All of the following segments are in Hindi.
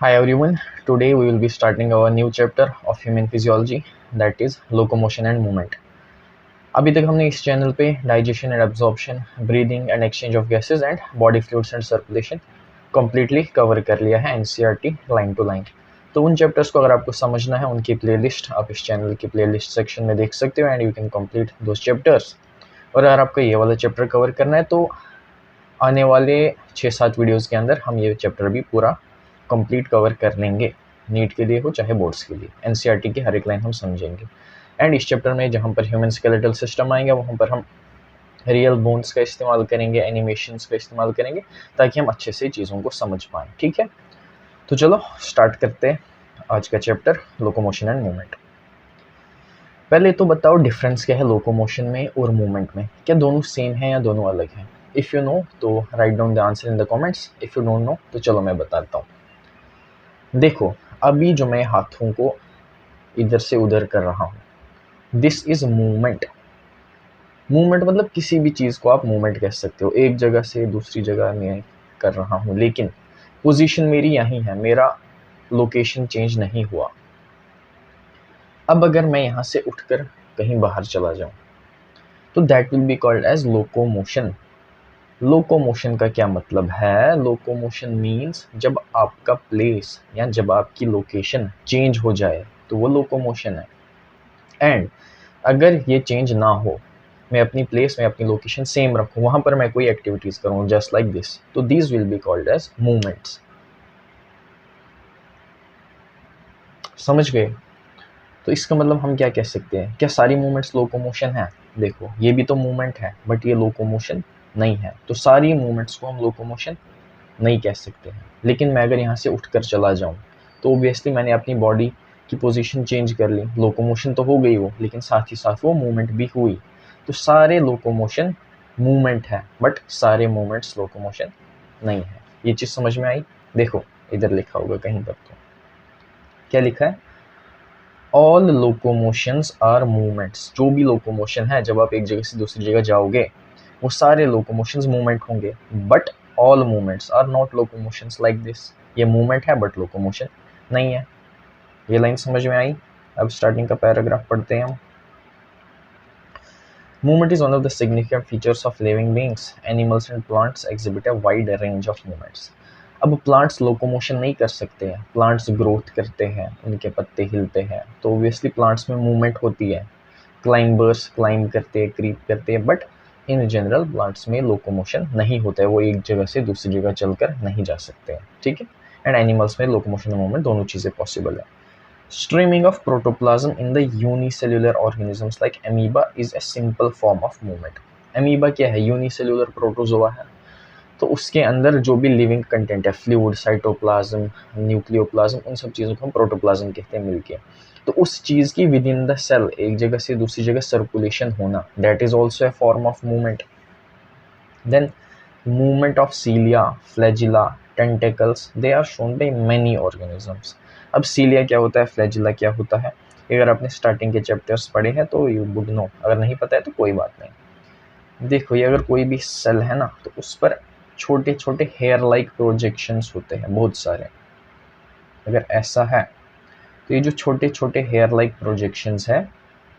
Hi everyone, today we will be starting our new chapter of human physiology, that is locomotion and movement. अभी तक हमने इस चैनल पे digestion and absorption, breathing and exchange of gases and body fluids and circulation completely cover कर लिया है एनसीईआरटी लाइन टू लाइन। तो उन चैप्टर्स को अगर आपको समझना है उनकी प्लेलिस्ट आप इस चैनल की प्लेलिस्ट सेक्शन में देख सकते हो and you can complete those chapters. और अगर आपको ये वाला चैप्टर कवर करना है तो आने वाले 6-7 वीडियोज़ के अंदर हम ये चैप्टर भी पूरा कंप्लीट कवर कर लेंगे, नीट के लिए हो चाहे बोर्ड्स के लिए। एनसीईआरटी की हर एक लाइन हम समझेंगे एंड इस चैप्टर में जहाँ पर ह्यूमन स्केलेटल सिस्टम आएंगे वहाँ पर हम रियल बोन्स का इस्तेमाल करेंगे, एनिमेशंस का इस्तेमाल करेंगे ताकि हम अच्छे से चीज़ों को समझ पाएँ। ठीक है, तो चलो स्टार्ट करते हैं आज का चैप्टर लोकोमोशन एंड मूवमेंट। पहले तो बताओ डिफरेंस क्या है लोकोमोशन में और मूवमेंट में, क्या दोनों सेम है या दोनों अलग हैं? इफ़ यू नो तो write down the answer in the comments, if you don't know तो चलो मैं बताता हूँ। देखो अभी जो मैं हाथों को इधर से उधर कर रहा हूँ, दिस इज मूवमेंट। मूवमेंट मतलब किसी भी चीज़ को आप मूवमेंट कह सकते हो, एक जगह से दूसरी जगह में कर रहा हूँ लेकिन पोजीशन मेरी यहीं है, मेरा लोकेशन चेंज नहीं हुआ। अब अगर मैं यहाँ से उठकर कहीं बाहर चला जाऊँ तो that will be called as locomotion. Locomotion का क्या मतलब है? लोकोमोशन मीन्स जब आपका प्लेस या जब आपकी लोकेशन चेंज हो जाए तो वो लोकोमोशन है। एंड अगर ये चेंज ना हो, मैं अपनी प्लेस में अपनी लोकेशन सेम रखूँ, वहाँ पर मैं कोई एक्टिविटीज़ करूँ जस्ट लाइक दिस, तो these will be called as movements. समझ गए? तो इसका मतलब हम क्या कह सकते हैं, क्या सारी मूवमेंट्स लोकोमोशन है? देखो ये भी तो मूवमेंट है बट ये लोकोमोशन नहीं है, तो सारी मूवमेंट्स को हम लोकोमोशन नहीं कह सकते हैं। लेकिन मैं अगर यहाँ से उठकर चला जाऊँ तो ऑब्वियसली मैंने अपनी बॉडी की पोजीशन चेंज कर ली, लोकोमोशन तो हो गई वो, लेकिन साथ ही साथ वो मूवमेंट भी हुई। तो सारे लोकोमोशन मूवमेंट है बट सारे मूवमेंट्स लोकोमोशन नहीं है। ये चीज़ समझ में आई? देखो इधर लिखा होगा कहीं पर, तो क्या लिखा है? All locomotions are movements. जो भी लोकोमोशन है, जब आप एक जगह से दूसरी जगह जाओगे वो सारे लोकोमोशंस मूवमेंट होंगे, but all movements are not locomotions like this. ये मूवमेंट है बट लोकोमोशन नहीं है। ये लाइन समझ में आई? अब स्टार्टिंग का पैराग्राफ पढ़ते हैं हम। Movement is one of the significant features of living beings. Animals and plants exhibit a wide range of movements. अब प्लांट्स लोकोमोशन नहीं कर सकते हैं, प्लांट्स ग्रोथ करते हैं, उनके पत्ते हिलते हैं, तो ऑब्वियसली प्लांट्स में मूवमेंट होती है। क्लाइंबर्स क्लाइंब करते हैं, क्रीप करते हैं, बट इन जनरल प्लांट्स में लोकोमोशन नहीं होता है, वो एक जगह से दूसरी जगह चलकर नहीं जा सकते हैं। ठीक है, एंड एनिमल्स में लोकोमोशन और मूवमेंट दोनों चीज़ें पॉसिबल है। Streaming of protoplasm in the unicellular organisms like amoeba is a simple form of movement. Amoeba क्या है? यूनिसेल्यूलर प्रोटोजोआ है, तो उसके अंदर जो भी लिविंग कंटेंट है, फ्लूइड, साइटोप्लाज्म, न्यूक्लियोप्लाज्म, उन सब चीज़ों को हम प्रोटोप्लाज्म कहते हैं मिलके। तो उस चीज़ की विद इन द सेल एक जगह से दूसरी जगह सर्कुलेशन होना, that is also a form of movement. Then movement of cilia, flagella, tentacles, they are shown by many organisms. अब cilia क्या होता है, flagella क्या होता है, अगर आपने स्टार्टिंग के चैप्टर्स पढ़े हैं तो यू वुड नो, अगर नहीं पता है तो कोई बात नहीं। देखो ये अगर कोई भी सेल है ना तो उस पर छोटे छोटे हेयर लाइक प्रोजेक्शंस होते हैं बहुत सारे। अगर ऐसा है तो ये जो छोटे छोटे हेयर लाइक प्रोजेक्शंस है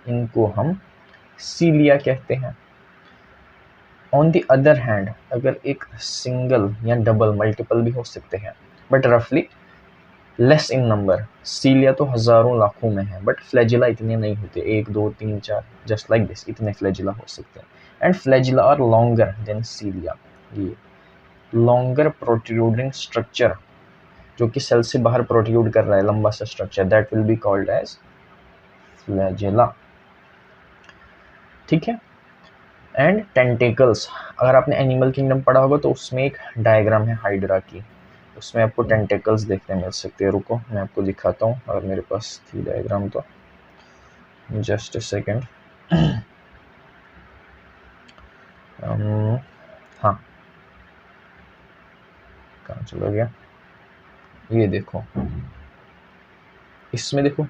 इनको हम सीलिया कहते हैं। ऑन द अदर हैंड अगर एक सिंगल या डबल, मल्टीपल भी हो सकते हैं बट रफली लेस इन नंबर, सीलिया तो हज़ारों लाखों में है बट फ्लैजिला इतने नहीं होते, 1 2 3 4 जस्ट लाइक दिस, इतने फ्लैजिला हो सकते हैं। And flagella are longer than cilia. ये लॉन्गर प्रोट्रूडिंग स्ट्रक्चर जो कि सेल से बाहर प्रोट्रूड कर रहा है, लंबा सा structure, that will be called as flagella. ठीक है, एंड टेंटेकल्स, अगर आपने एनिमल किंगडम पढ़ा होगा तो उसमें एक डायग्राम है हाइड्रा की, उसमें आपको टेंटेकल्स देखने मिल सकते हैं। रुको मैं आपको दिखाता हूँ, अगर मेरे पास थी डायग्राम तो, जस्ट अ सेकेंड। हाँ कहाँ चला गया, ये देखो, इसमें देखो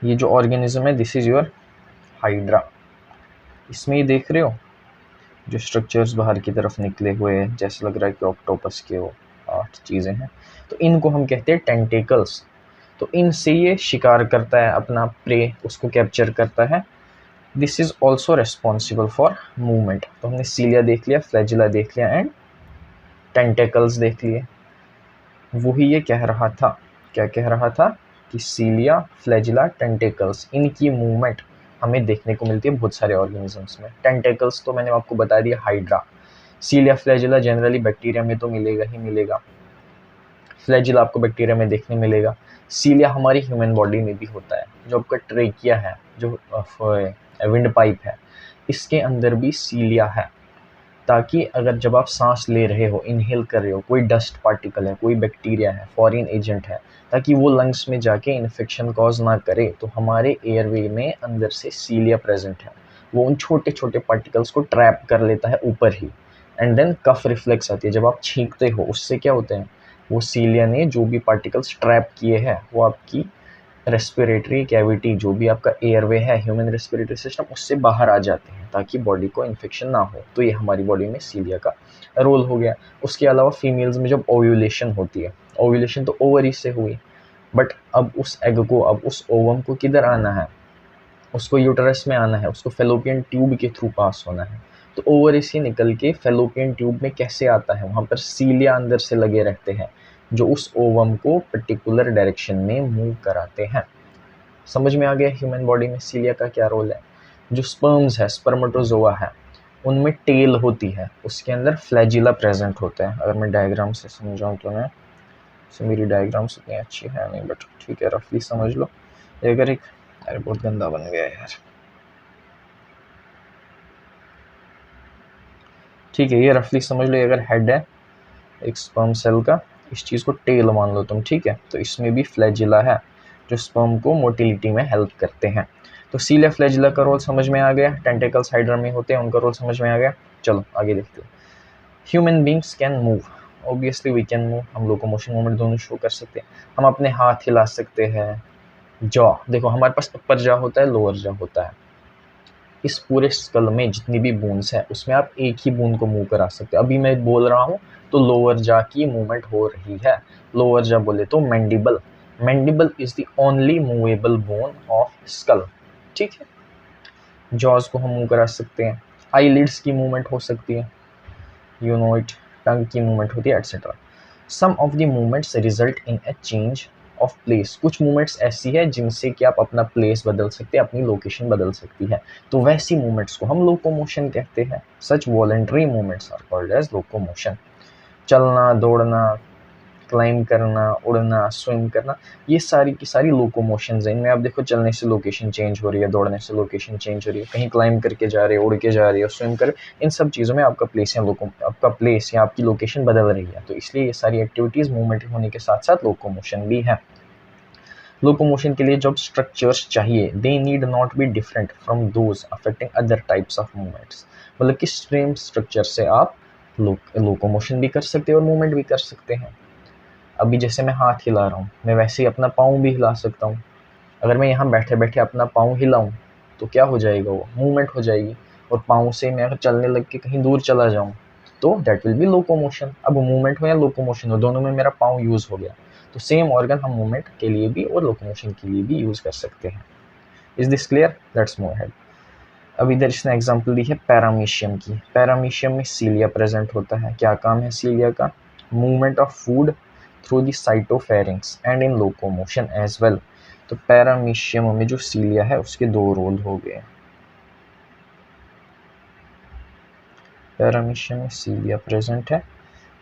ये जो ऑर्गेनिज्म है दिस इज योर हाइड्रा। इसमें ये देख रहे हो जो स्ट्रक्चर्स बाहर की तरफ निकले हुए हैं, जैसे लग रहा है कि ऑक्टोपस के हो, 8 चीज़ें हैं। तो इनको हम कहते हैं टेंटेकल्स। तो इनसे ये शिकार करता है, अपना प्रे उसको कैप्चर करता है। This is also responsible for movement. तो हमने सीलिया देख लिया, फ्लैजिला देख लिया एंड टेंटेकल्स देख लिए। वही ये कह रहा था, क्या कह रहा था कि सीलिया, फ्लैजिला, टेंटेकल्स, इनकी मूवमेंट हमें देखने को मिलती है बहुत सारे ऑर्गेनिजम्स में। टेंटेकल्स तो मैंने आपको बता दिया, हाइड्रा। सीलिया, फ्लैजिला जनरली बैक्टीरिया में तो मिलेगा ही मिलेगा। फ्लैजिला आपको बैक्टीरिया में देखने मिलेगा। सीलिया हमारी ह्यूमन बॉडी में भी होता है। जो आपका ट्रेकिया है, जो विंड पाइप है, इसके अंदर भी सीलिया है, ताकि अगर जब आप सांस ले रहे हो, इनहेल कर रहे हो, कोई डस्ट पार्टिकल है, कोई बैक्टीरिया है, फॉरेन एजेंट है, ताकि वो लंग्स में जाके इन्फेक्शन कॉज ना करे, तो हमारे एयरवे में अंदर से सीलिया प्रेजेंट है। वो उन छोटे छोटे पार्टिकल्स को ट्रैप कर लेता है ऊपर ही। एंड देन कफ रिफ्लेक्स आती है, जब आप छींकते हो उससे क्या होते हैं, वो सीलिया ने जो भी पार्टिकल्स ट्रैप किए हैं वो आपकी रेस्पिरेटरी कैविटी, जो भी आपका एयरवे है, ह्यूमन रेस्पिरेटरी सिस्टम, उससे बाहर आ जाते हैं ताकि बॉडी को इन्फेक्शन ना हो। तो ये हमारी बॉडी में सीलिया का रोल हो गया। उसके अलावा फीमेल्स में जब ओव्यूलेशन होती है, ओव्यूलेशन तो ओवरी से हुई, बट अब उस एग को, अब उस ओवम को किधर आना है, उसको यूटरस में आना है, उसको फेलोपियन ट्यूब के थ्रू पास होना है। तो ओवरी से निकल के फेलोपियन ट्यूब में कैसे आता है, वहाँ पर सीलिया अंदर से लगे रहते हैं जो उस ओवम को पर्टिकुलर डायरेक्शन में मूव कराते हैं। समझ में आ गया ह्यूमन बॉडी में सीलिया का क्या रोल है। जो स्पर्म्स है, स्पर्मेटोजोआ है, उनमें टेल होती है, उसके अंदर फ्लैजिला प्रेजेंट होता है। अगर मैं डायग्राम से समझाऊँ तो मैं, मेरी डायग्राम्स उतनी अच्छी है नहीं, बट ठीक है, रफली समझ लो। अगर एक, अरे बहुत गंदा बन गया यार, ठीक है, ये रफली समझ लो। अगर हेड है एक स्पर्म सेल का, इस चीज़ को टेल मान लो तुम, ठीक है। तो इसमें भी फ्लैजिला है जो स्पर्म को मोटिलिटी में हेल्प करते हैं। तो सीलिया, फ्लैजिला का रोल समझ में आ गया। टेंटेकल्स हाइड्रा में होते हैं, उनका रोल समझ में आ गया। चलो आगे देखते हैं। Human beings can move, obviously we can move. हम लोकोमोशन मूवमेंट दोनों शो कर सकते हैं। हम अपने हाथ हिला सकते हैं। जॉ देखो, हमारे पास अपर जॉ होता है, लोअर जॉ होता है। इस पूरे स्कल में जितनी भी बोन्स है, उसमें आप एक ही बोन को मूव करा सकते हैं। अभी मैं बोल रहा हूँ तो लोअर जॉ की मूवमेंट हो रही है। लोअर जॉ बोले तो mandible. Mandible is the only movable bone of skull, ठीक है। जॉज को हम मूव करा सकते हैं। आईलिड्स की मूवमेंट हो सकती है, यू नो इट। टंग की मूवमेंट होती है, etcetera. Some of the movements result in a change of place. कुछ मूवमेंट्स ऐसी है जिनसे कि आप अपना प्लेस बदल सकते हैं, अपनी लोकेशन बदल सकती है। तो वैसी मूवमेंट्स को हम लोकोमोशन कहते हैं। Such voluntary movements are called as locomotion. चलना, दौड़ना, क्लाइंब करना, उड़ना, स्विम करना, ये सारी की सारी लोकोमोशंस हैं। इनमें आप देखो, चलने से लोकेशन चेंज हो रही है, दौड़ने से लोकेशन चेंज हो रही है, कहीं क्लाइंब करके जा रहे हो, उड़ के जा रहे हो, स्विम कर, इन सब चीज़ों में आपका प्लेस या आपका प्लेस या आपकी लोकेशन बदल रही है। तो इसलिए ये सारी एक्टिविटीज़ मूवमेंट होने के साथ साथ लोकोमोशन भी है। लोकोमोशन के लिए जब स्ट्रक्चर्स चाहिए, they need not be different from those affecting other types of movements. मतलब कि सेम स्ट्रक्चर से आप लोकोमोशन भी कर सकते हैं और मूवमेंट भी कर सकते हैं। अभी जैसे मैं हाथ हिला रहा हूँ, मैं वैसे ही अपना पाँव भी हिला सकता हूँ। अगर मैं यहाँ बैठे बैठे अपना पाँव हिलाऊँ तो क्या हो जाएगा, वो मूवमेंट हो जाएगी। और पाँव से मैं अगर चलने लग के कहीं दूर चला जाऊँ तो दैट विल बी लोकोमोशन। अब मूवमेंट हो या लोकोमोशन हो, दोनों में मेरा पाँव यूज़ हो गया। तो सेम ऑर्गन हम मूवमेंट के लिए भी और लोकोमोशन के लिए भी यूज़ कर सकते हैं। Is this clear? Let's move ahead. अब इधर इसने एग्जांपल दी है पैरामीशियम की। पैरामीशियम में सीलिया प्रेजेंट होता है। क्या काम है सीलिया का? Movement of food through the cytopharynx and in locomotion as well. तो पैरामीशियम में जो सीलिया है उसके दो रोल हो गए। पैरामीशियम में सीलिया प्रेजेंट है,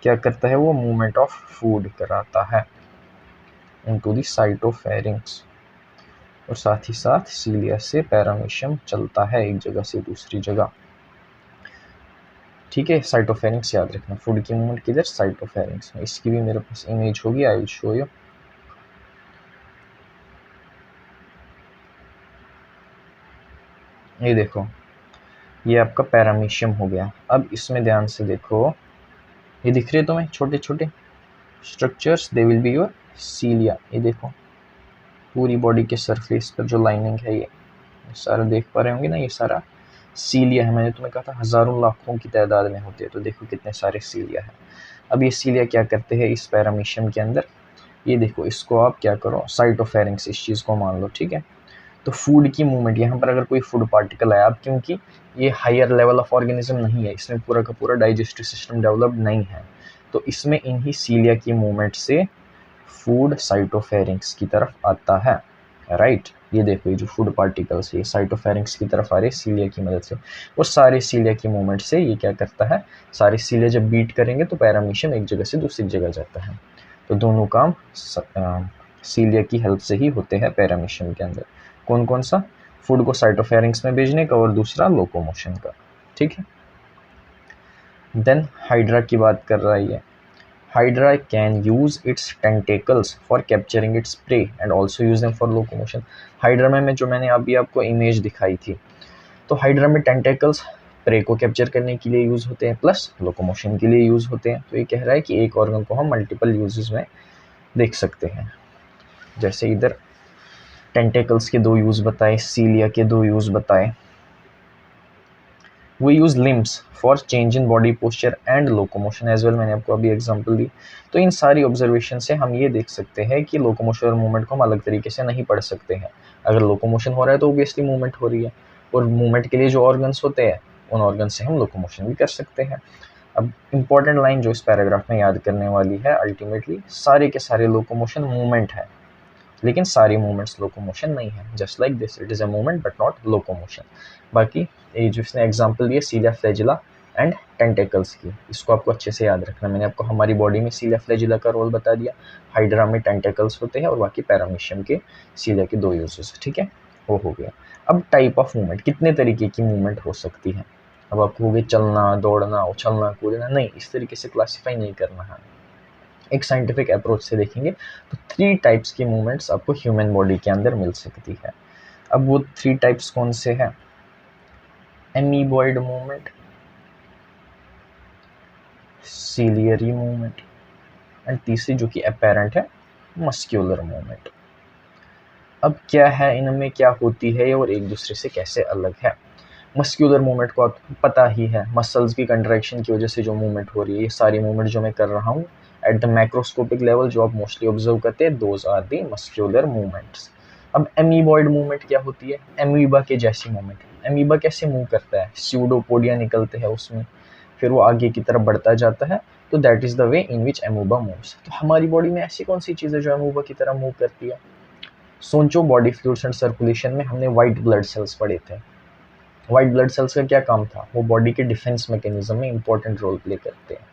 क्या करता है वो? मूवमेंट ऑफ फूड कराता है इनटू द साइटोफेरिंक्स, और साथ ही साथ सीलिया से पैरामीशियम चलता है एक जगह से दूसरी जगह, ठीक है। साइटोफेरिंक्स याद रखना, फूड की मूवमेंट किधर? साइटोफेरिंक्स में। इसकी भी मेरे पास इमेज होगी, आई विल शो यू। ये देखो, ये आपका पैरामीशियम हो गया। अब इसमें ध्यान से देखो, ये दिख रहे तुम्हें छोटे छोटे structures, they will be your cilia. ये देखो पूरी बॉडी के सरफेस पर जो लाइनिंग है, ये सारा देख पा रहे होंगे ना, ये सारा सीलिया है। मैंने तुम्हें कहा था हजारों लाखों की तादाद में होते हैं, तो देखो कितने सारे सीलिया है। अब ये सीलिया क्या करते हैं इस पैरामीशियम के अंदर, ये देखो इसको आप क्या करो, साइटोफेरिंक्स इस चीज़ को मान लो, ठीक है। तो फूड की मूवमेंट, यहाँ पर अगर कोई फूड पार्टिकल है, अब क्योंकि ये हायर लेवल ऑफ ऑर्गेनिज्म नहीं है, इसमें पूरा का पूरा डाइजेस्टिव सिस्टम डेवलप्ड नहीं है, तो इसमें इन्हीं सीलिया की मूवमेंट से फूड साइटोफेरिंक्स की तरफ आता है, राइट। ये देखो ये जो फूड पार्टिकल्स ये साइटोफेरिंक्स की तरफ आ रहे हैं सीलिया की मदद से, और सारे सीलिया की मूवमेंट से ये क्या करता है, सारे सीलिया जब बीट करेंगे तो पैरामीशियम एक जगह से दूसरी जगह जाता है। तो दोनों काम सीलिया की हेल्प से ही होते हैं पैरामीशियम के अंदर। कौन कौन सा, फूड को साइटोफेरिंक्स में भेजने का और दूसरा लोकोमोशन का, ठीक है। देन हाइड्रा की बात कर रहा है ये। Hydra can use it's tentacles for capturing its prey and also use them for locomotion. Hydra में जो मैंने अभी आपको इमेज दिखाई थी, तो हाइड्रा में टेंटेकल्स प्रे को कैप्चर करने के लिए यूज होते हैं प्लस लोकोमोशन के लिए यूज होते हैं। तो ये कह रहा है कि एक ऑर्गन को हम मल्टीपल यूजेस में देख सकते हैं। जैसे इधर टेंटेकल्स के 2 यूज बताए, सीलिया के 2 यूज बताए। We use limbs for change in body posture and locomotion as well, मैंने आपको अभी एग्जांपल दी। तो इन सारी ऑब्जर्वेशन से हम ये देख सकते हैं कि लोकोमोशन और मूवमेंट को हम अलग तरीके से नहीं पढ़ सकते हैं। अगर लोकोमोशन हो रहा है तो ऑब्वियसली मूवमेंट हो रही है, और मूवमेंट के लिए जो ऑर्गन्स होते हैं उन ऑर्गन से हम लोकोमोशन भी कर सकते हैं। अब इंपॉर्टेंट लाइन जो इस पैराग्राफ में याद करने वाली है, अल्टीमेटली सारे के सारे लोकोमोशन मूवमेंट है, लेकिन सारी मूवमेंट्स लोकोमोशन नहीं है। Just like this, it is a movement but not locomotion. बाकी ये जो इसने एग्जांपल दिया सीलिया फ्लैजिला एंड टेंटेकल्स की, इसको आपको अच्छे से याद रखना। मैंने आपको हमारी बॉडी में सीलिया फ्लैजिला का रोल बता दिया, हाइड्रा में टेंटेकल्स होते हैं, और बाकी पैरामीशियम के सीलिया के 2 यूजेस, ठीक है, वो हो गया। अब टाइप ऑफ मूवमेंट, कितने तरीके की मूवमेंट हो सकती है। अब आप कहोगे चलना, दौड़ना, उछलना, कूदना, नहीं, इस तरीके से क्लासीफाई नहीं करना है। एक साइंटिफिक अप्रोच से देखेंगे तो 3 टाइप्स की मूवमेंट्स आपको ह्यूमन बॉडी के अंदर मिल सकती है। अब वो 3 टाइप्स कौन से हैं, amoeboid movement, ciliary movement, and तीसरी जो कि अपेरेंट है, मस्क्यूलर मूवमेंट। अब क्या है, इनमें क्या होती है और एक दूसरे से कैसे अलग है। मस्क्यूलर मूवमेंट को आपको पता ही है, मसल्स की कंट्रैक्शन की वजह से जो मूवमेंट हो रही है, ये सारी मूवमेंट जो मैं कर रहा हूँ एट द मैक्रोस्कोपिक लेवल जो आप मोस्टली ऑब्जर्व करते हैं, those are the muscular movements. अब एमीबॉइड मूवमेंट क्या होती है, एमीबा के जैसी मूवमेंट। एमीबा कैसे मूव करता है, स्यूडोपोडिया निकलते हैं उसमें, फिर वो आगे की तरफ बढ़ता जाता है, तो that is the way in which amoeba moves. तो हमारी बॉडी में ऐसी कौन सी चीज़ है जो एमोबा की तरह मूव करती है। सोचो, बॉडी फ्लूइड्स एंड सर्कुलेशन में हमने व्हाइट ब्लड सेल्स पढ़े थे। व्हाइट ब्लड सेल्स का क्या काम था, वो बॉडी के डिफेंस मैकेनिज्म में इंपॉर्टेंट रोल प्ले करते हैं।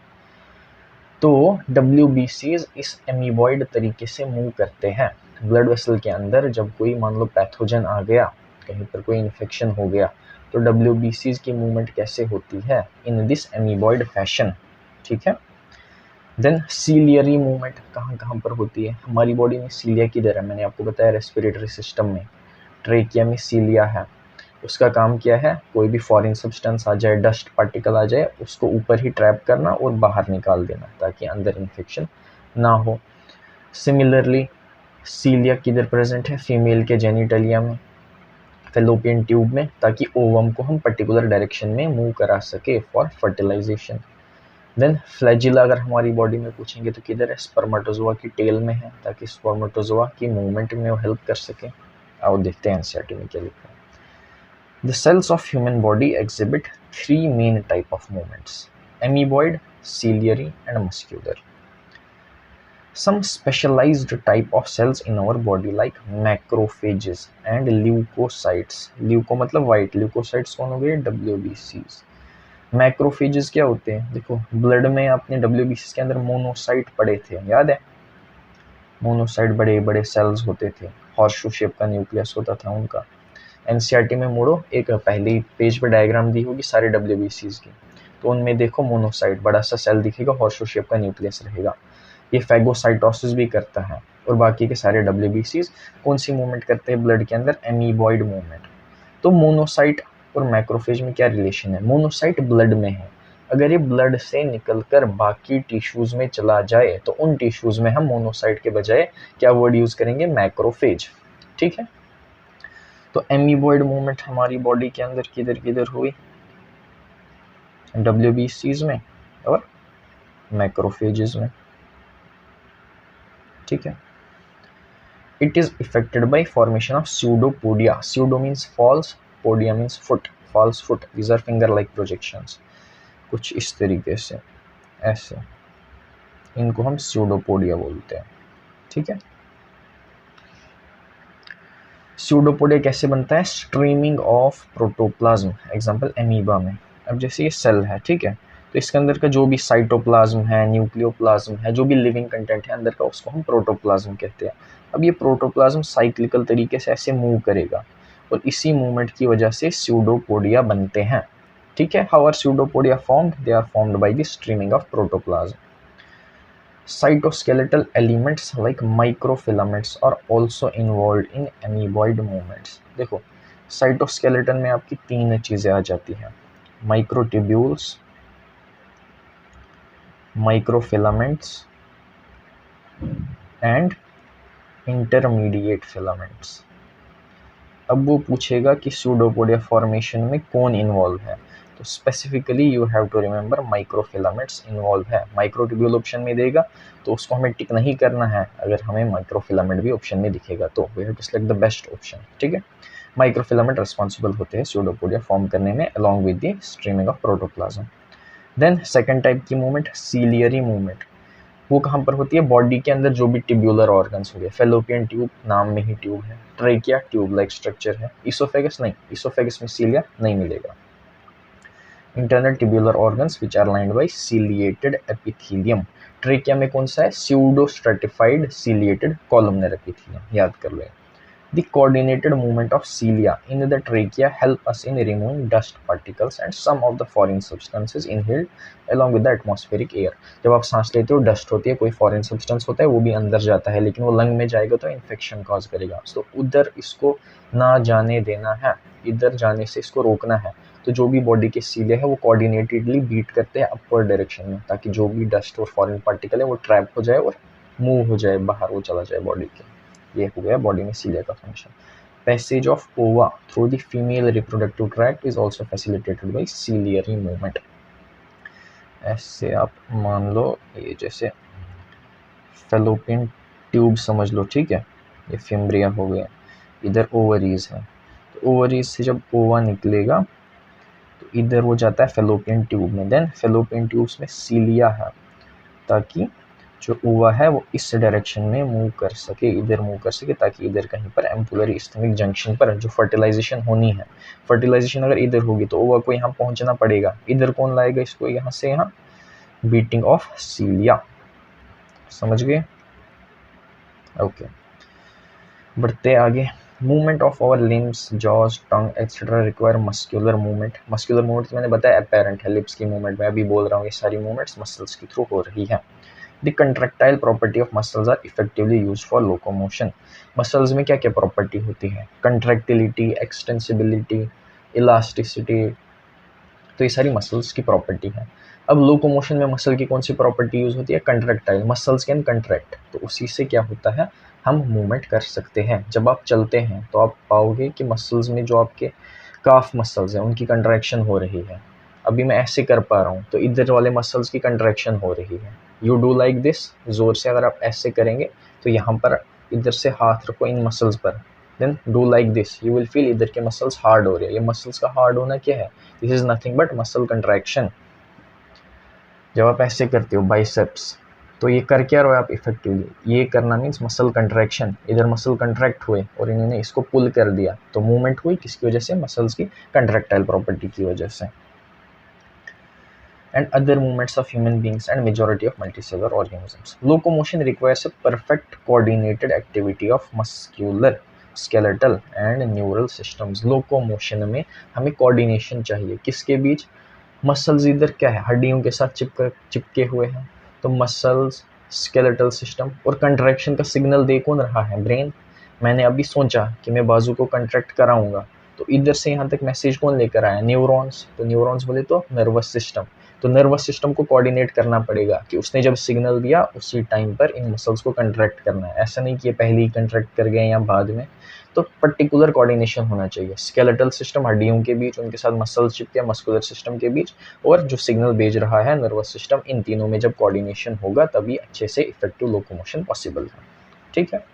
तो WBCs इस एमीबॉइड तरीके से मूव करते हैं। ब्लड वेसल के अंदर जब कोई मान लो पैथोजन आ गया, कहीं पर कोई इन्फेक्शन हो गया, तो WBCs की मूवमेंट कैसे होती है, इन दिस एमीबॉइड फैशन, ठीक है। देन सीलियरी मूवमेंट कहाँ कहाँ पर होती है हमारी बॉडी में, सीलिया किधर है, मैंने आपको बताया रेस्पिरेटरी सिस्टम में, ट्रेकिया में सीलिया है। उसका काम क्या है, कोई भी फॉरेन सब्सटेंस आ जाए, डस्ट पार्टिकल आ जाए, उसको ऊपर ही ट्रैप करना और बाहर निकाल देना ताकि अंदर इन्फेक्शन ना हो। सिमिलरली सीलिया किधर प्रेजेंट है, फीमेल के जेनिटलिया में, फेलोपियन ट्यूब में, ताकि ओवम को हम पर्टिकुलर डायरेक्शन में मूव करा सके फॉर फर्टिलाइजेशन। देन फ्लैजिला अगर हमारी बॉडी में पूछेंगे तो किधर है, स्पर्मेटोजोआ की टेल में है, ताकि स्पर्मेटोजोआ की मूवमेंट में वो हेल्प कर सके। आओ देखते हैं एनसीईआरटी में क्या लिखा है। The cells of human body exhibit 3 main type of movements: amoeboid, ciliary, and muscular. Some specialized type of cells in our body like macrophages and leukocytes. Leuko मतलब white, leukocytes कौन हो गए, WBCs. मैक्रोफेजेस क्या होते हैं, देखो ब्लड में आपने WBCs के अंदर मोनोसाइट पढ़े थे, याद है। मोनोसाइट बड़े बड़े सेल्स होते थे, हॉर्सशू शेप का न्यूक्लियस होता था उनका। एनसीईआरटी में मोड़ो, एक पहले पेज पर डायग्राम दी होगी सारे WBCs की, तो उनमें देखो मोनोसाइट बड़ा सा सेल दिखेगा, हॉर्सशू शेप का न्यूक्लियस रहेगा, ये फैगोसाइटोसिस भी करता है। और बाकी के सारे WBCs कौन सी मूवमेंट करते हैं ब्लड के अंदर, एमीबॉइड मूवमेंट। तो मोनोसाइट और मैक्रोफेज में क्या रिलेशन है, मोनोसाइट ब्लड में है, अगर ये ब्लड से निकलकर बाकी टिश्यूज में चला जाए तो उन टिश्यूज में हम मोनोसाइट के बजाय क्या वर्ड यूज करेंगे, मैक्रोफेज, ठीक है। तो एमीबॉइड मूवमेंट हमारी बॉडी के अंदर किधर किधर हुई, WBCs में और मैक्रोफेजेस में, ठीक है। It is effected by formation of pseudopodia, pseudo means false, podia means foot, false foot, these are finger like projections, कुछ इस तरीके से, ऐसे, इनको हम स्यूडोपोडिया बोलते हैं, ठीक है। स्यूडोपोडिया कैसे बनता है? Streaming of protoplasm, example amoeba में। अब जैसे ये सेल है, ठीक है, तो इसके अंदर का जो भी साइटोप्लाज्म है, न्यूक्लियोप्लाज्म है, जो भी लिविंग कंटेंट है अंदर का, उसको हम प्रोटोप्लाज्म कहते हैं। अब ये प्रोटोप्लाज्म साइक्लिकल तरीके से ऐसे मूव करेगा और इसी मूवमेंट की वजह से स्यूडोपोडिया बनते हैं, ठीक है। How are pseudopodia formed? They are formed by the streaming of protoplasm. Cytoskeletal elements like microfilaments are also involved in amoeboid movements। देखो, साइटोस्केलेटन में आपकी तीन चीजें आ जाती हैं, microtubules, microfilaments and intermediate filaments. अब वो पूछेगा कि स्यूडोपोडिया फॉर्मेशन में कौन इन्वॉल्व है, तो specifically you have to remember microfilaments involve है। माइक्रोट्यूब्यूल ऑप्शन में देगा तो उसको हमें टिक नहीं करना है, अगर हमें माइक्रोफिलामेंट भी ऑप्शन में दिखेगा तो we have to select the best option, ठीक है। माइक्रोफिलामेंट रिस्पॉन्सिबल होते हैं स्यूडोपोडिया फॉर्म करने में along with the streaming of protoplasm. Then second type की मूवमेंट, सीलियरी मूवमेंट, वो कहाँ पर होती है? बॉडी के अंदर जो भी ट्यूब्यूलर ऑर्गन्स हो गए, फेलोपियन ट्यूब, नाम में ही ट्यूब है, ट्रेकिया ट्यूब लाइक स्ट्रक्चर है, इसोफेगस नहीं, इसोफेगस में सीलिया नहीं मिलेगा। Internal tubular organs which are lined by ciliated epithelium, trachea में कौन सा है? Pseudostratified ciliated columnar epithelium, याद कर लो। The coordinated movement of cilia in the trachea help us in removing dust particles and some of the foreign substances inhaled along with the atmospheric air। जब आप सांस लेते हो, डस्ट होती है, कोई फॉरेन सब्सटेंस होता है, वो भी अंदर जाता है, लेकिन वो लंग में जाएगा तो इन्फेक्शन कॉज करेगा, तो उधर इसको ना जाने देना है, इधर जाने से इसको रोकना है। तो जो भी बॉडी के सीलिया है वो कोऑर्डिनेटेडली बीट करते हैं अपवर्ड डायरेक्शन में, ताकि जो भी डस्ट और फॉरेन पार्टिकल है वो ट्रैप हो जाए और मूव हो जाए बाहर, वो चला जाए बॉडी के। ये हो गया बॉडी में सीलिया का फंक्शन। पैसेज ऑफ ओवा through the female reproductive tract is also facilitated bye ciliary movement. ऐसे आप मान लो ये जैसे फेलोपियन ट्यूब समझ लो, ठीक है, ये फिम्ब्रिया हो गया, इधर ओवरीज है, तो ओवरीज से जब ओवा निकलेगा तो इधर वो जाता है फेलोपियन ट्यूब में, देन फेलोपियन ट्यूब्स में सीलिया है, ताकि जो ओवा है वो इस डायरेक्शन में मूव कर सके, इधर मूव कर सके, ताकि इधर कहीं पर एम्पुलरी इस्थमिक जंक्शन पर जो फर्टिलाइजेशन होनी है, फर्टिलाइजेशन अगर इधर होगी तो ओवा को यहाँ पहुँचना पड़ेगा, इधर कौन लाएगा इसको? यहाँ से यहाँ, बीटिंग ऑफ सीलिया, समझ गए? ओके, बढ़ते आगे। Movement of our limbs, jaws, tongue etcetera require muscular movement. Muscular movement मैंने बताया अपेरेंट है, लिप्स की मूवमेंट मैं अभी बोल रहा हूँ, ये सारी मूवमेंट्स मसल्स के थ्रू हो रही है। The contractile property of muscles are effectively used for locomotion। Muscles में क्या क्या प्रॉपर्टी होती है? कंट्रैक्टिलिटी, एक्सटेंसिबिलिटी, इलास्टिसिटी, तो ये सारी मसल्स की प्रॉपर्टी है। अब लोकोमोशन में मसल की कौन सी प्रॉपर्टी यूज होती है? कंट्रैक्टाइल, मसल्स कैन कंट्रैक्ट, तो उसी से क्या होता है, हम मूवमेंट कर सकते हैं। जब आप चलते हैं तो आप पाओगे कि मसल्स में जो आपके काफ मसल्स हैं उनकी कंट्रैक्शन हो रही है। अभी मैं ऐसे कर पा रहा हूँ तो इधर वाले मसल्स की कंट्रैक्शन हो रही है। यू डू लाइक दिस, जोर से अगर आप ऐसे करेंगे तो यहाँ पर इधर से हाथ रखो इन मसल्स पर, then do like this, you will feel इधर के मसल्स हार्ड हो रहे हैं। ये मसल्स का हार्ड होना क्या है? This is nothing but muscle contraction. जब आप ऐसे करते हो बाइसेप्स, तो ये कर क्या रहे हो आप इफेक्टिवली? ये करना मीन्स मसल कंट्रैक्शन, इधर मसल कंट्रैक्ट हुए और इन्होंने इसको पुल कर दिया, तो मूवमेंट हुई किसकी वजह से? मसल्स की कंट्रैक्टाइल प्रॉपर्टी की वजह से। And other movements of human beings and majority of multicellular organisms. Locomotion requires a perfect coordinated activity of muscular, skeletal and neural systems। Locomotion में हमें coordination चाहिए, किसके बीच? मसल्स इधर क्या है, हड्डियों के साथ चिपके हुए हैं, तो मसल्स, स्केलेटल सिस्टम, और कंट्रैक्शन का सिग्नल दे कौन रहा है? ब्रेन। मैंने अभी सोचा कि मैं बाजू को कंट्रैक्ट कराऊंगा, तो इधर से यहाँ तक मैसेज कौन लेकर आया? न्यूरॉन्स। तो न्यूरॉन्स बोले तो नर्वस सिस्टम, तो तो नर्वस सिस्टम को कोऑर्डिनेट करना पड़ेगा कि उसने जब सिग्नल दिया उसी टाइम पर इन मसल्स को कंट्रैक्ट करना है, ऐसा नहीं कि ये पहले ही कंट्रैक्ट कर गए या बाद में। तो पर्टिकुलर कोऑर्डिनेशन होना चाहिए स्केलेटल सिस्टम हड्डियों के बीच, उनके साथ मसल्स चिपके मस्कुलर सिस्टम के बीच, और जो सिग्नल भेज रहा है नर्वस सिस्टम, इन तीनों में जब कोऑर्डिनेशन होगा तभी अच्छे से इफेक्टिव लोकोमोशन पॉसिबल है। ठीक है।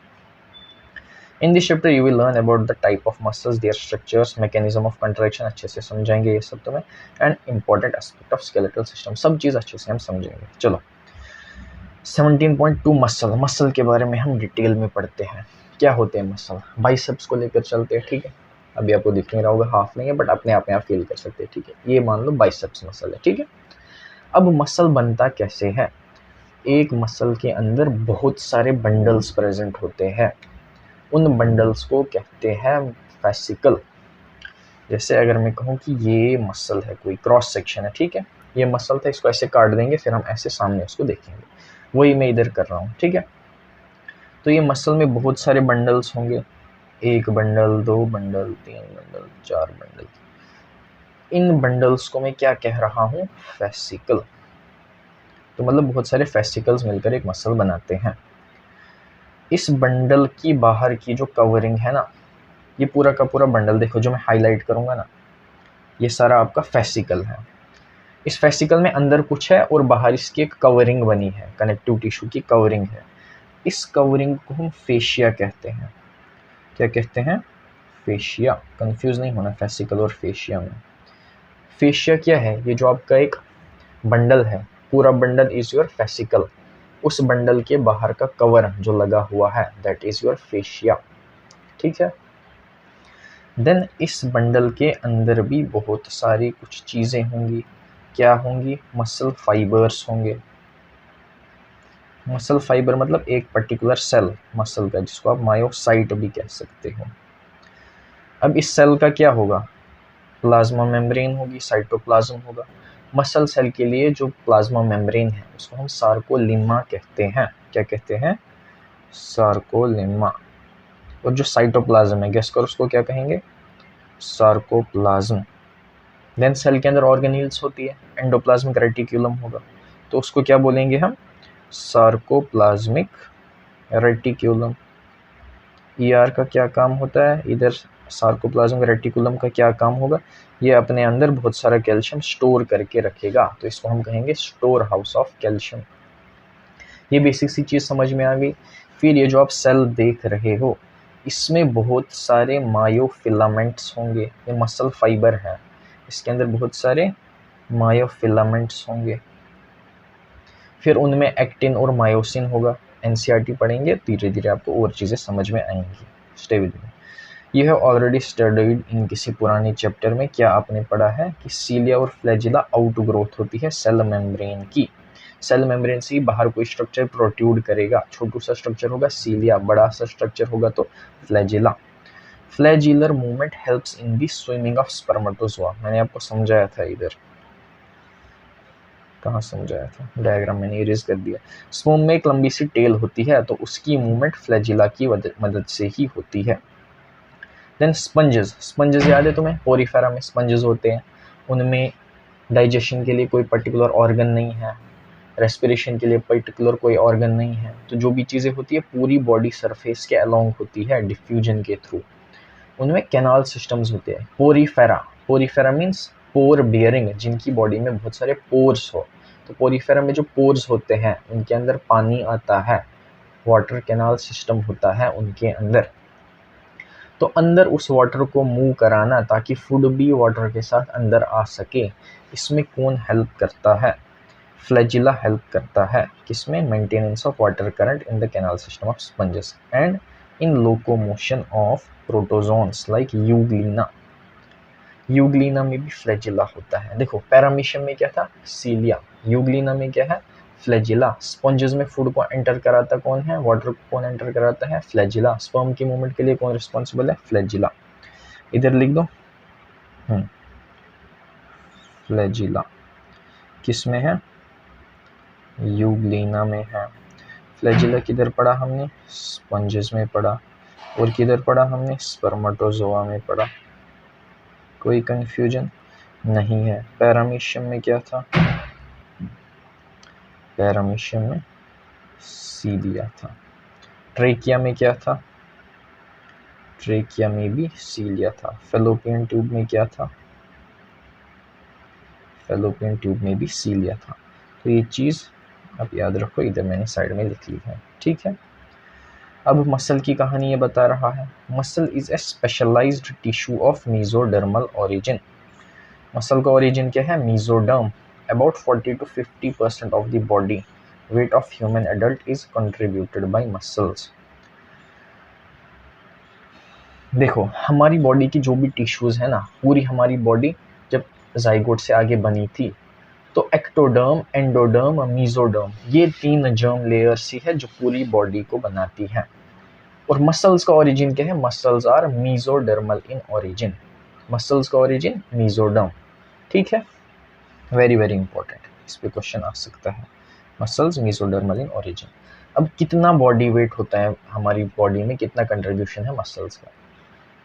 In this chapter you will learn about the type of muscles, their structures, mechanism of contraction, अच्छे से समझाएंगे ये सब तुम्हें, and important aspect of skeletal system, सब चीज़ अच्छे से हम समझेंगे। चलो 17.2 मसल के बारे में हम डिटेल में पढ़ते हैं। क्या होते हैं मसल? बाइसेप्स को लेकर चलते हैं। ठीक है, अभी आपको दिख नहीं रहा होगा, हाफ नहीं है, बट अपने आप में आप फील कर सकते हैं। ठीक है, ये मान लो बाइसेप्स मसल है। ठीक है, अब मसल बनता कैसे है? एक मसल के अंदर बहुत सारे बंडल्स प्रेजेंट होते हैं, उन बंडल्स को कहते हैं फेसिकल। जैसे अगर मैं कहूँ कि ये मसल है, कोई क्रॉस सेक्शन है, ठीक है, ये मसल था, इसको ऐसे काट देंगे, फिर हम ऐसे सामने उसको देखेंगे, वही मैं इधर कर रहा हूँ। ठीक है, तो ये मसल में बहुत सारे बंडल्स होंगे, एक बंडल, दो बंडल, तीन बंडल, चार बंडल। इन बंडल्स को मैं क्या कह रहा हूँ? फेसिकल। तो मतलब बहुत सारे फेसिकल्स मिलकर एक मसल बनाते हैं। इस बंडल की बाहर की जो कवरिंग है ना, ये पूरा का पूरा बंडल देखो, जो मैं हाईलाइट करूंगा ना, ये सारा आपका फेसिकल है। इस फेसिकल में अंदर कुछ है और बाहर इसकी एक कवरिंग बनी है, कनेक्टिव टिश्यू की कवरिंग है। इस कवरिंग को हम फेशिया कहते हैं। क्या कहते हैं? फेशिया। कंफ्यूज नहीं होना फेसिकल और फेशिया में। फेशिया क्या है? ये जो आपका एक बंडल है, पूरा बंडल इज योर फेसिकल, उस बंडल के बाहर का कवर जो लगा हुआ है, दैट इज योर फेशिया। ठीक है, देन इस बंडल के अंदर भी बहुत सारी कुछ चीज़ें होंगी। क्या होंगी? मसल फाइबर्स होंगे। मसल फाइबर मतलब एक पर्टिकुलर सेल मसल का, जिसको आप मायोसाइट भी कह सकते हो। अब इस सेल का क्या होगा? प्लाज्मा मेम्ब्रेन होगी, साइटोप्लाज्म होगा। मसल सेल के लिए जो प्लाज्मा मेम्ब्रेन है उसको हम सार्कोलिमा कहते हैं। क्या कहते हैं? सार्कोलिमा। और जो साइटोप्लाज्म है, गेस करो उसको क्या कहेंगे? सार्कोप्लाज्म। देन सेल के अंदर ऑर्गेनील्स होती है, एंडोप्लाज्मिक रेटिक्यूलम होगा, तो उसको क्या बोलेंगे हम? Sarcoplasmic reticulum. ईआर का क्या काम होता है? इधर सार्कोप्लाज्मिक रेटिकुलम का क्या काम होगा? ये अपने अंदर बहुत सारा कैल्शियम स्टोर करके रखेगा, तो इसको हम कहेंगे स्टोर हाउस ऑफ कैल्शियम। ये बेसिक सी चीज़ समझ में आ गई। फिर ये जो आप सेल देख रहे हो, इसमें बहुत सारे मायोफिलामेंट्स होंगे। ये मसल फाइबर है, इसके अंदर बहुत सारे मायोफिलामेंट्स होंगे। फिर उनमें एक्टिन और मायोसिन होगा। एनसीईआरटी पढ़ेंगे, धीरे धीरे आपको और चीज़ें समझ में आएंगी। Stay with me. यह है ऑलरेडी स्टडीड इन किसी पुराने चैप्टर में। क्या आपने पढ़ा है कि सीलिया और फ्लैजिला आउट ग्रोथ होती है सेल मेम्ब्रेन की। सेल मेम्ब्रेन से बाहर कोई स्ट्रक्चर प्रोट्रूड करेगा, छोटू सा स्ट्रक्चर होगा सीलिया, बड़ा सा स्ट्रक्चर होगा तो flagella. Flagellar movement helps in the swimming of spermatozoa. मैंने आपको समझाया था, इधर कहाँ समझाया था, डायग्राम मैंने इरेज कर दिया। स्पर्म में एक लंबी सी टेल होती है, तो उसकी मूवमेंट फ्लैजिला की मदद से ही होती है। देन स्पंजेस याद है तुम्हें? पोरीफेरा में स्पंजेस होते हैं, उनमें डाइजेशन के लिए कोई पर्टिकुलर ऑर्गन नहीं है, रेस्पिरेशन के लिए पर्टिकुलर कोई ऑर्गन नहीं है, तो जो भी चीज़ें होती है पूरी बॉडी सरफेस के अलोंग होती है डिफ्यूजन के थ्रू। उनमें कैनाल सिस्टम्स होते हैं। पोरीफेरा मीन्स पोर बियरिंग, जिनकी बॉडी में बहुत सारे पोर्स हो। तो पोरीफेरा में जो पोर्स होते हैं उनके अंदर पानी आता है, वाटर कैनाल सिस्टम होता है उनके अंदर। तो अंदर उस वाटर को मूव कराना ताकि फूड भी वाटर के साथ अंदर आ सके, इसमें कौन हेल्प करता है? फ्लैजिला हेल्प करता है। किसमें? Maintenance of water current in the canal system of sponges and in locomotion of protozoans like Euglena. Euglena में भी फ्लैजिला होता है। देखो पैरामीशियम में क्या था? सीलिया। यूग्लिना में क्या है? फ्लैजिला। स्पंजेस में फूड को एंटर कराता कौन है? वाटर को कौन एंटर कराता है? फ्लैजिला। स्पर्म की मूवमेंट के लिए कौन रिस्पॉन्सिबल है? फ्लैजिला। इधर लिख दो, फ्लैजिला किस में है? यूग्लिना में है। फ्लैजिला किधर पढ़ा हमने? स्पंजेस में पढ़ा। और किधर पढ़ा हमने? स्पर्मेटोजोआ में पढ़ा। कोई कंफ्यूजन नहीं है। पैरामीशियम में क्या था? पैरामीशियम में सी लिया था। ट्रेकिया में क्या था? ट्रेकिया में भी सी लिया था। फेलोपियन ट्यूब में क्या था? फेलोपियन ट्यूब में भी सी लिया था। तो ये चीज़ आप याद रखो, इधर मैंने साइड में लिख ली है, ठीक है। अब मसल की कहानी ये बता रहा है, muscle is a specialised tissue of mesodermal origin. Muscle का ओरिजिन क्या है? Mesoderm. About 40 to 50% of the body weight of human adult is contributed by muscles. देखो, हमारी बॉडी की जो भी टिश्यूज है ना, पूरी हमारी बॉडी जब जाइगोट से आगे बनी थी तो एक्टोडर्म, एंडोडर्म, मीजोडर्म, ये 3 जर्म लेयर्स ही है जो पूरी बॉडी को बनाती है। और मसल्स का ओरिजिन क्या है? Muscles are mesodermal in origin. Muscles का ओरिजिन मीजोडर्म, ठीक है। वेरी वेरी इंपॉर्टेंट, इस पे क्वेश्चन आ सकता है। Muscles mesodermal in origin. अब कितना बॉडी वेट होता है हमारी बॉडी में, कितना कंट्रीब्यूशन है मसल्स का?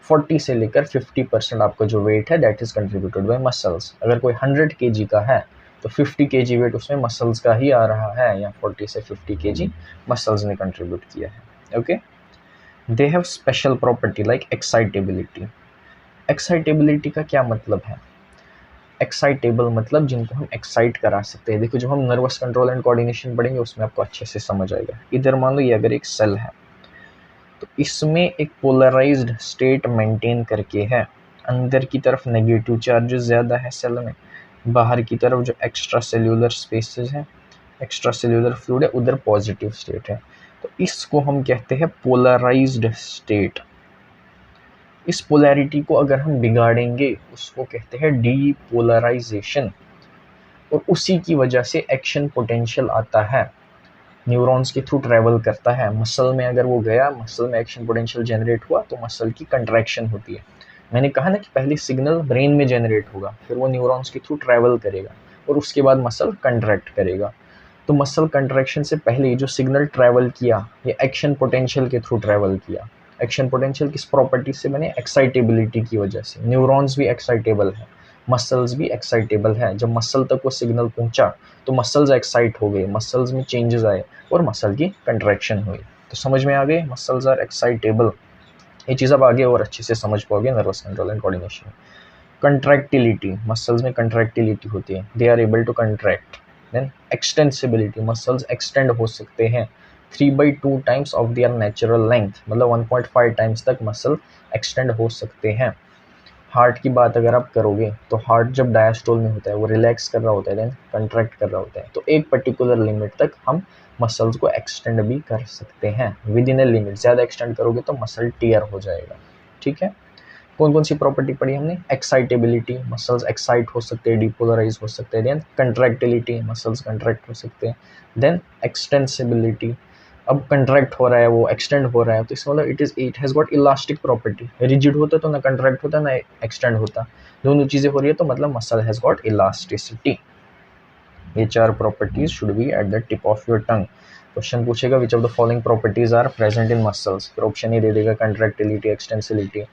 40 से लेकर 50% आपका जो वेट है that is contributed by muscles. अगर कोई 100 kg का है तो 50 kg वेट उसमें मसल्स का ही आ रहा है, या 40 से 50 kg मसल्स ने कंट्रीब्यूट किया है, okay. They have special property like excitability. Excitability का क्या मतलब है? एक्साइटेबल मतलब जिनको हम एक्साइट करा सकते हैं। देखो, जब हम नर्वस कंट्रोल एंड कोऑर्डिनेशन पढ़ेंगे उसमें आपको अच्छे से समझ आएगा। इधर मान लो ये अगर एक सेल है तो इसमें एक पोलराइज्ड स्टेट मेंटेन करके है। अंदर की तरफ नेगेटिव चार्जेस ज़्यादा है सेल में, बाहर की तरफ जो एक्स्ट्रा सेल्यूलर स्पेसेस हैं, एक्स्ट्रा सेल्यूलर फ्लूइड है, उधर पॉजिटिव स्टेट है। तो इसको हम कहते हैं पोलराइज्ड स्टेट। इस पोलैरिटी को अगर हम बिगाड़ेंगे उसको कहते हैं डीपोलराइजेशन, और उसी की वजह से एक्शन पोटेंशियल आता है, न्यूरॉन्स के थ्रू ट्रैवल करता है मसल में। अगर वो गया, मसल में एक्शन पोटेंशियल जनरेट हुआ तो मसल की कंट्रैक्शन होती है। मैंने कहा ना कि पहले सिग्नल ब्रेन में जनरेट होगा, फिर वो न्यूरॉन्स के थ्रू ट्रैवल करेगा और उसके बाद मसल कंट्रैक्ट करेगा। तो मसल कंट्रैक्शन से पहले जो सिग्नल ट्रैवल किया ये एक्शन पोटेंशियल के थ्रू ट्रैवल किया। एक्शन पोटेंशियल किस प्रॉपर्टी से बने? एक्साइटेबिलिटी की वजह से। न्यूरॉन्स भी एक्साइटेबल है, मसल्स भी एक्साइटेबल है। जब मसल तक वो सिग्नल पहुंचा तो मसल्स एक्साइट हो गए, मसल्स में चेंजेस आए और मसल की कंट्रैक्शन हुई। तो समझ में आ गए, मसल्स आर एक्साइटेबल। ये चीज़ अब आगे और अच्छे से समझ पाओगे nervous control and coordination. Contractility, muscles में कंट्रैक्टिलिटी होती है, they are able to contract. Then extensibility, muscles extend हो सकते हैं 3/2 times of their natural length, मतलब 1.5 टाइम्स तक मसल एक्सटेंड हो सकते हैं। हार्ट की बात अगर आप करोगे तो हार्ट जब डायस्टोल में होता है वो रिलैक्स कर रहा होता है, देन कंट्रैक्ट कर रहा होता है, तो एक पर्टिकुलर लिमिट तक हम मसल्स को एक्सटेंड भी कर सकते हैं विद इन ए लिमिट। ज़्यादा एक्सटेंड करोगे तो मसल टीयर हो जाएगा, ठीक है। कौन कौन सी प्रॉपर्टी पढ़ी हमने? एक्साइटेबिलिटी, मसल्स एक्साइट हो सकते हैं, डिपोलराइज हो सकते हैं। देन कंट्रैक्टिलिटी, मसल्स कंट्रैक्ट हो सकते हैं। देन एक्सटेंसिबिलिटी, अब कंट्रैक्ट हो रहा है, वो एक्सटेंड हो रहा है, तो इसका मतलब it has got elastic property. Rigid होता तो ना कंट्रैक्ट होता ना एक्सटेंड होता, दोनों चीज़ें हो रही है तो मतलब मसल हैज़ गॉट इलास्टिसिटी। ये 4 properties should be at the tip of your tongue. Question पूछेगा which of the following properties are present in muscles, फिर ऑप्शन ही दे देगा कंट्रैक्टिलिटी, एक्सटेंसिबिलिटी,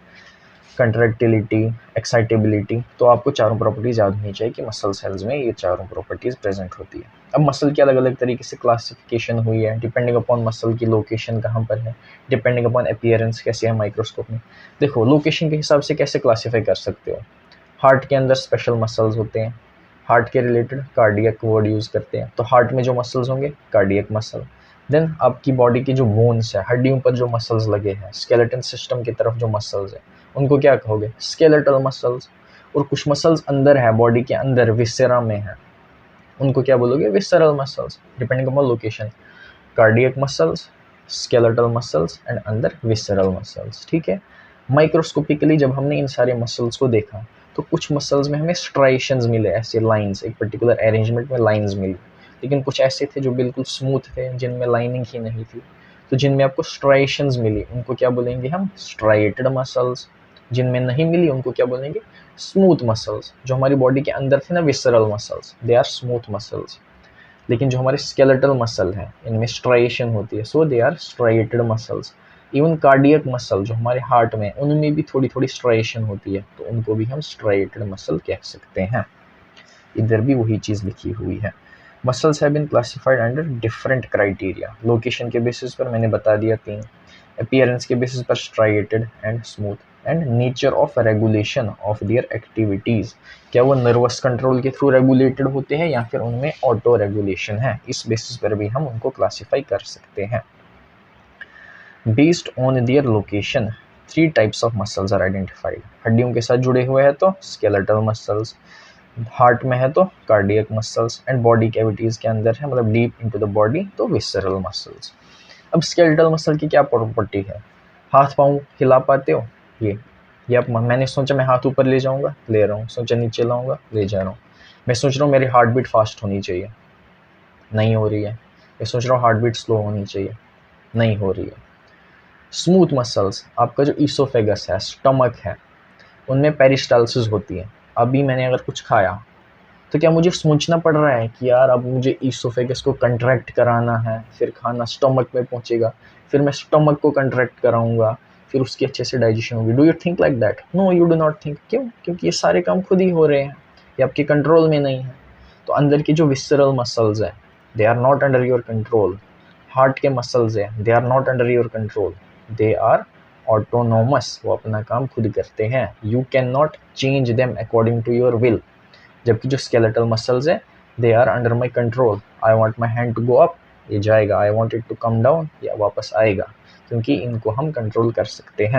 कंट्रैक्टिलिटी, एक्साइटेबिलिटी। तो आपको चारों प्रॉपर्टीज याद होनी चाहिए कि मसल सेल्स में ये चारों प्रॉपर्टीज प्रेजेंट होती है। अब मसल की अलग अलग तरीके से क्लासिफिकेशन हुई है डिपेंडिंग अपॉन मसल की लोकेशन कहाँ पर है, डिपेंडिंग अपॉन अपीयरेंस कैसे है माइक्रोस्कोप में। देखो, लोकेशन के हिसाब से कैसे क्लासीफाई कर सकते हो। हार्ट के अंदर स्पेशल मसल्स होते हैं, हार्ट के रिलेटेड कार्डियक वर्ड यूज़ करते हैं, तो हार्ट में जो मसल्स होंगे कार्डियक मसल। देन आपकी बॉडी की जो बोन्स है, हड्डियों पर जो मसल्स लगे हैं, स्केलेटन सिस्टम की तरफ जो मसल्स है उनको क्या कहोगे? Skeletal muscles. और कुछ मसल्स अंदर है, बॉडी के अंदर विसेरा में है, उनको क्या बोलोगे? Visceral muscles, depending upon location. Cardiac muscles, skeletal muscles and अंदर विसरल मसल्स, ठीक है। माइक्रोस्कोपिकली जब हमने इन सारे मसल्स को देखा तो कुछ मसल्स में हमें स्ट्राइशंस मिले, ऐसे लाइंस, एक पर्टिकुलर अरेंजमेंट में लाइंस मिली। लेकिन कुछ ऐसे थे जो बिल्कुल स्मूथ थे, जिनमें लाइनिंग ही नहीं थी, तो जिनमें आपको स्ट्राइशंस मिली उनको क्या बोलेंगे हम? Striated muscles. जिनमें नहीं मिली उनको क्या बोलेंगे? Smooth muscles. जो हमारी बॉडी के अंदर थे ना visceral muscles, they are smooth muscles. लेकिन जो हमारे स्केलेटल मसल हैं इनमें स्ट्राइएशन होती है, so they are striated muscles. Even cardiac muscle जो हमारे हार्ट में, उनमें भी थोड़ी थोड़ी स्ट्राइएशन होती है, तो उनको भी हम स्ट्राइटेड मसल कह सकते हैं। इधर भी वही चीज़ लिखी हुई है। Muscles have been classified under different criteria. Location के बेसिस पर मैंने बता दिया 3, अपीयरेंस के बेसिस पर striated and smooth, and nature of regulation of their activities, क्या वो नर्वस कंट्रोल के थ्रू रेगुलेटेड होते हैं या फिर उनमें ऑटो रेगुलेशन है, इस बेसिस पर भी हम उनको क्लासीफाई कर सकते हैं। Based on their location 3 types of muscles are identified. हड्डियों के साथ जुड़े हुए हैं तो स्केलेटल मसल्स, हार्ट में है तो cardiac muscles, and body cavities के अंदर है मतलब डीप इनटू द बॉडी तो विसरल मसल्स। अब स्केलेटल मसल की क्या प्रॉपर्टी है? हाथ पाँव हिला पाते हो, ये आप, मैंने सोचा मैं हाथ ऊपर ले जाऊंगा, ले रहा हूँ, सोचा नीचे लाऊंगा, ले जा रहा हूँ। मैं सोच रहा हूँ मेरी हार्ट बीट फास्ट होनी चाहिए, नहीं हो रही है। मैं सोच रहा हूँ हार्ट बीट स्लो होनी चाहिए, नहीं हो रही है। स्मूथ मसल्स, आपका जो ईसोफेगस है, स्टमक है, उनमें पेरिस्टालसिस होती है। अभी मैंने अगर कुछ खाया तो क्या मुझे सोचना पड़ रहा है कि यार अब मुझे ईसोफेगस को कंट्रैक्ट कराना है, फिर खाना स्टमक में पहुंचेगा, फिर मैं स्टमक को कंट्रैक्ट कराऊंगा, फिर उसकी अच्छे से डाइजेशन होगी? Do you think like that? No, you do not think. क्यों? क्योंकि ये सारे काम खुद ही हो रहे हैं, ये आपके कंट्रोल में नहीं है। तो अंदर की जो विसरल मसल्स हैं, they are not under your control. Heart के मसल्स हैं, they are not under your control, they are autonomous, वो अपना काम खुद करते हैं। You can not change them according to your will. जबकि जो स्केलेटल मसल्स है, they are under my control. I want my hand to go up, ये जाएगा, I want it to come down, या वापस आएगा, क्योंकि इनको हम कंट्रोल कर सकते हैं।